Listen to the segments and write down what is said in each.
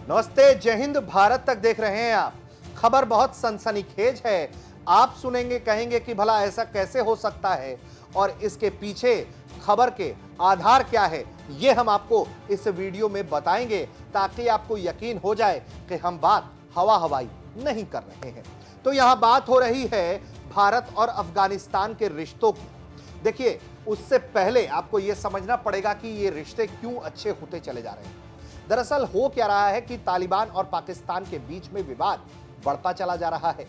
नमस्ते, जय हिंद। भारत तक देख रहे हैं आप। खबर बहुत सनसनीखेज है। आप सुनेंगे, कहेंगे कि भला ऐसा कैसे हो सकता है और इसके पीछे खबर के आधार क्या है, ये हम आपको इस वीडियो में बताएंगे ताकि आपको यकीन हो जाए कि हम बात हवा हवाई नहीं कर रहे हैं। तो यहां बात हो रही है भारत और अफगानिस्तान के रिश्तों की। देखिए, उससे पहले आपको यह समझना पड़ेगा कि ये रिश्ते क्यों अच्छे होते चले जा रहे हैं। दरअसल हो क्या रहा है कि तालिबान और पाकिस्तान के बीच में विवाद बढ़ता चला जा रहा है।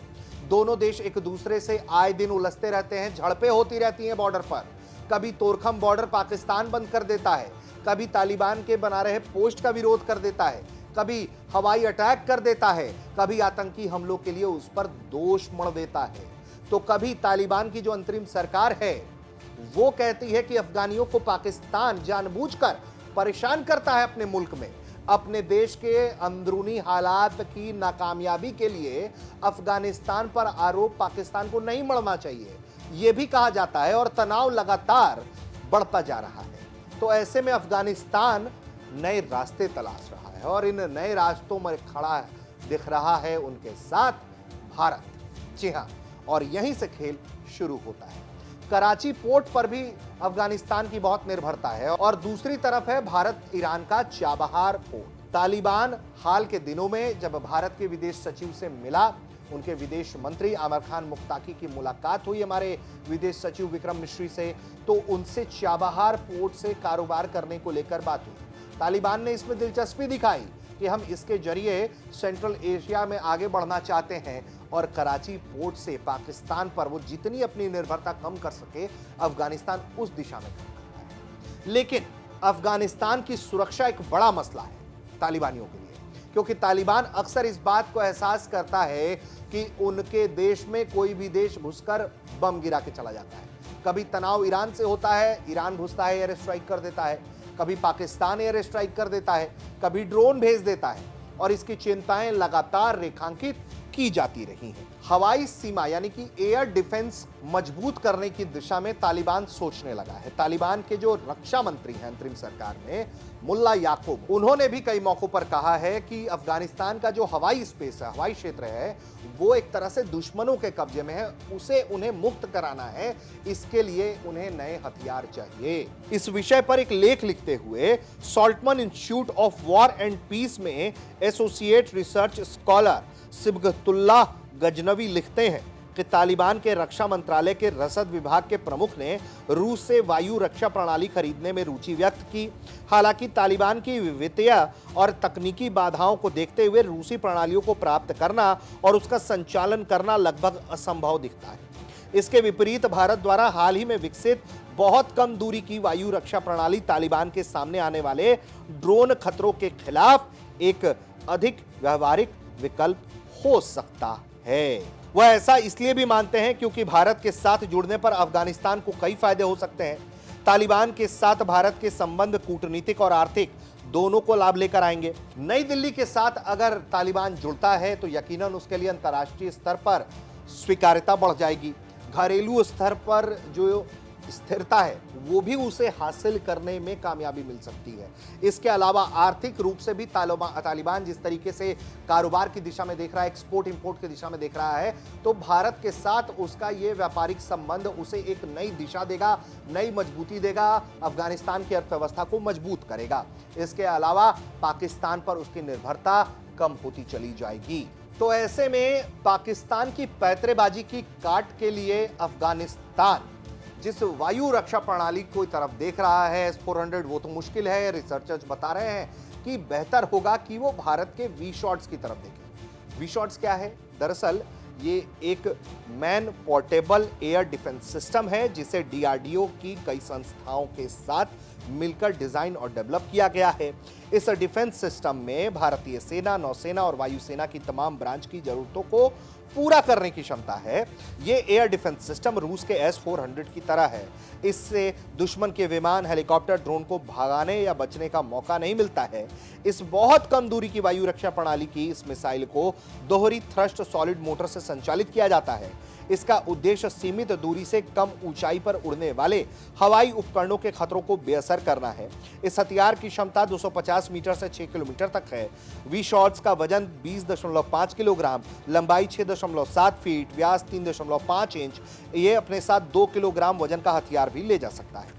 दोनों देश एक दूसरे से आए दिन उलझते रहते हैं, झड़पें होती रहती हैं बॉर्डर पर। कभी तोरखम बॉर्डर पाकिस्तान बंद कर देता है, कभी तालिबान के बना रहे पोस्ट का विरोध कर देता है, कभी हवाई अटैक कर देता है, कभी आतंकी हमलों के लिए उस पर दोष मढ़ देता है। तो कभी तालिबान की जो अंतरिम सरकार है वो कहती है कि अफगानियों को पाकिस्तान जानबूझकर परेशान करता है अपने मुल्क में। अपने देश के अंदरूनी हालात की नाकामयाबी के लिए अफगानिस्तान पर आरोप पाकिस्तान को नहीं मढ़ना चाहिए, यह भी कहा जाता है। और तनाव लगातार बढ़ता जा रहा है। तो ऐसे में अफगानिस्तान नए रास्ते तलाश रहा है और इन नए रास्तों में खड़ा दिख रहा है उनके साथ भारत। जी हां, और यहीं से खेल शुरू होता है। कराची पोर्ट पर भी अफगानिस्तान की बहुत निर्भरता है और दूसरी तरफ है भारत ईरान का चाबहार पोर्ट। तालिबान हाल के दिनों में जब भारत के विदेश सचिव से मिला, उनके विदेश मंत्री आमिर खान मुत्ताकी की मुलाकात हुई हमारे विदेश सचिव विक्रम मिश्री से, तो उनसे चाबहार पोर्ट से कारोबार करने को लेकर बात हुई। तालिबान ने इसमें दिलचस्पी दिखाई कि हम इसके जरिए सेंट्रल एशिया में आगे बढ़ना चाहते हैं और कराची पोर्ट से पाकिस्तान पर वो जितनी अपनी निर्भरता कम कर सके, अफगानिस्तान उस दिशा में काम करता है। लेकिन अफगानिस्तान की सुरक्षा एक बड़ा मसला है तालिबानियों के लिए, क्योंकि तालिबान अक्सर इस बात को एहसास करता है कि उनके देश में कोई भी देश घुसकर बम गिरा के चला जाता है। कभी तनाव ईरान से होता है, ईरान घुसता है, एयर स्ट्राइक कर देता है, कभी पाकिस्तान एयर स्ट्राइक कर देता है, कभी ड्रोन भेज देता है और इसकी चिंताएं लगातार रेखांकित की जाती रही हैं। हवाई सीमा यानी कि एयर डिफेंस मजबूत करने की दिशा में तालिबान सोचने लगा है। तालिबान के जो रक्षा मंत्री हैं अंतरिम सरकार में, मुल्ला याकूब, उन्होंने भी कई मौकों पर कहा है कि अफगानिस्तान का जो हवाई स्पेस है, हवाई क्षेत्र है, वो एक तरह से दुश्मनों के कब्जे में है, उसे उन्हें मुक्त कराना है। इसके लिए उन्हें नए हथियार चाहिए। इस विषय पर एक लेख लिखते हुए Saltman institute of war and peace में associate research scholar Sibghatullah Ghaznavi लिखते हैं कि तालिबान के रक्षा मंत्रालय के रसद विभाग के प्रमुख ने रूस से वायु रक्षा प्रणाली खरीदने में रुचि व्यक्त की। हालांकि तालिबान की वित्तीय और तकनीकी बाधाओं को देखते हुए रूसी प्रणालियों को प्राप्त करना और उसका संचालन करना लगभग असंभव दिखता है। इसके विपरीत भारत द्वारा हाल ही में विकसित बहुत कम दूरी की वायु रक्षा प्रणाली तालिबान के सामने आने वाले ड्रोन खतरों के खिलाफ एक अधिक व्यवहारिक विकल्प हो सकता है। वह ऐसा इसलिए भी मानते हैं क्योंकि भारत के साथ जुड़ने पर अफगानिस्तान को कई फायदे हो सकते हैं। तालिबान के साथ भारत के संबंध कूटनीतिक और आर्थिक दोनों को लाभ लेकर आएंगे। नई दिल्ली के साथ अगर तालिबान जुड़ता है तो यकीनन उसके लिए अंतर्राष्ट्रीय स्तर पर स्वीकार्यता बढ़ जाएगी। घरेलू स्तर पर जो स्थिरता है वो भी उसे हासिल करने में कामयाबी मिल सकती है। इसके अलावा आर्थिक रूप से भी तालिबान जिस तरीके से कारोबार की दिशा में देख रहा है, एक्सपोर्ट इंपोर्ट की दिशा में देख रहा है, तो भारत के साथ उसका ये व्यापारिक संबंध उसे एक नई दिशा देगा, नई मजबूती देगा, अफगानिस्तान की अर्थव्यवस्था को मजबूत करेगा। इसके अलावा पाकिस्तान पर उसकी निर्भरता कम होती चली जाएगी। तो ऐसे में पाकिस्तान की पैंतरेबाजी की काट के लिए अफगानिस्तान जिस वायु रक्षा प्रणाली को तरफ देख रहा है S-400, वो तो मुश्किल है। रिसर्चर्स बता रहे हैं कि बेहतर होगा कि वो भारत के वी शॉट्स की तरफ देखें। वी शॉट्स क्या है? दरअसल ये एक man portable air defence system है जिसे DRDO की कई संस्थाओं के साथ मिलकर डिजाइन और डेवलप किया गया है। इस डिफेंस सिस्टम में भारतीय सेना, नौसेना और वायुसेना की तमाम ब्रांच की जरूरतों को पूरा करने की क्षमता है। ये एयर डिफेंस सिस्टम रूस के S-400 की तरह है। इससे दुश्मन के विमान, हेलीकॉप्टर, ड्रोन को भागने या बचने का मौका नहीं मिलता है। इस बहुत कम दूरी की वायु रक्षा प्रणाली की इस मिसाइल को दोहरी थ्रस्ट सॉलिड मोटर से संचालित किया जाता है। इसका उद्देश्य सीमित दूरी से कम ऊंचाई पर उड़ने वाले हवाई उपकरणों के खतरों को बेअसर करना है। इस हथियार की क्षमता 250 मीटर से 6 किलोमीटर तक है। वी शॉट्स का वजन 20.5 किलोग्राम, लंबाई 6.7 फीट, व्यास 3.5 इंच। ये अपने साथ 2 किलोग्राम वजन का हथियार भी ले जा सकता है।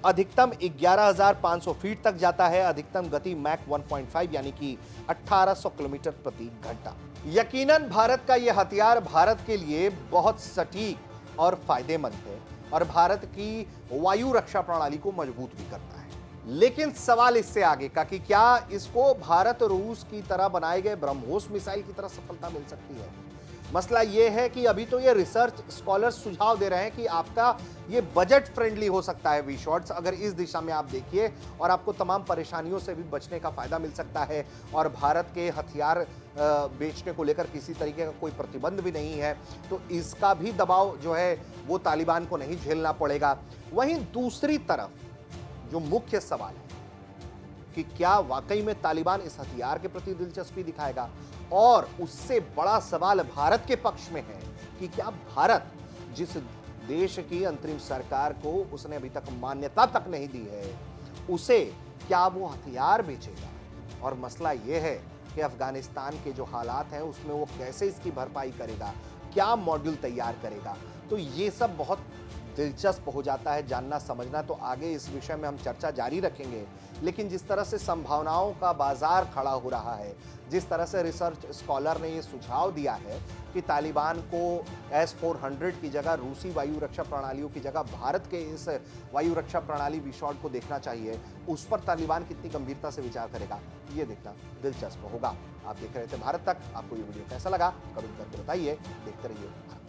अधिकतम 11,500 फीट तक जाता है। अधिकतम गति मैक 1.5 यानी कि 1800 किलोमीटर प्रति घंटा। यकीनन भारत का यह हथियार भारत के लिए बहुत सटीक और फायदेमंद है और भारत की वायु रक्षा प्रणाली को मजबूत भी करता है। लेकिन सवाल इससे आगे का कि क्या इसको भारत रूस की तरह बनाए गए ब्रह्मोस मिसाइल की तरह सफलता मिल सकती है? मसला यह है कि अभी तो ये रिसर्च स्कॉलर्स सुझाव दे रहे हैं कि आपका ये बजट फ्रेंडली हो सकता है वी शॉट्स, अगर इस दिशा में आप देखिए, और आपको तमाम परेशानियों से भी बचने का फायदा मिल सकता है और भारत के हथियार बेचने को लेकर किसी तरीके का कोई प्रतिबंध भी नहीं है, तो इसका भी दबाव जो है वो तालिबान को नहीं झेलना पड़ेगा। वहीं दूसरी तरफ जो मुख्य सवाल है कि क्या वाकई में तालिबान इस हथियार के प्रति दिलचस्पी दिखाएगा, और उससे बड़ा सवाल भारत के पक्ष में है कि क्या भारत, जिस देश की अंतरिम सरकार को उसने अभी तक मान्यता तक नहीं दी है, उसे क्या वो हथियार बेचेगा? और मसला यह है कि अफगानिस्तान के जो हालात हैं उसमें वो कैसे इसकी भरपाई करेगा, क्या मॉड्यूल तैयार करेगा। तो ये सब बहुत दिलचस्प हो जाता है जानना समझना। तो आगे इस विषय में हम चर्चा जारी रखेंगे, लेकिन जिस तरह से संभावनाओं का बाजार खड़ा हो रहा है, जिस तरह से रिसर्च स्कॉलर ने ये सुझाव दिया है कि तालिबान को S-400 की जगह रूसी वायु रक्षा प्रणालियों की जगह भारत के इस वायु रक्षा प्रणाली विशॉट को देखना चाहिए, उस पर तालिबान कितनी गंभीरता से विचार करेगा, ये देखना दिलचस्प होगा। आप देख रहे थे भारत तक। आपको ये वीडियो कैसा लगा कमेंट करके बताइए। देखते रहिए।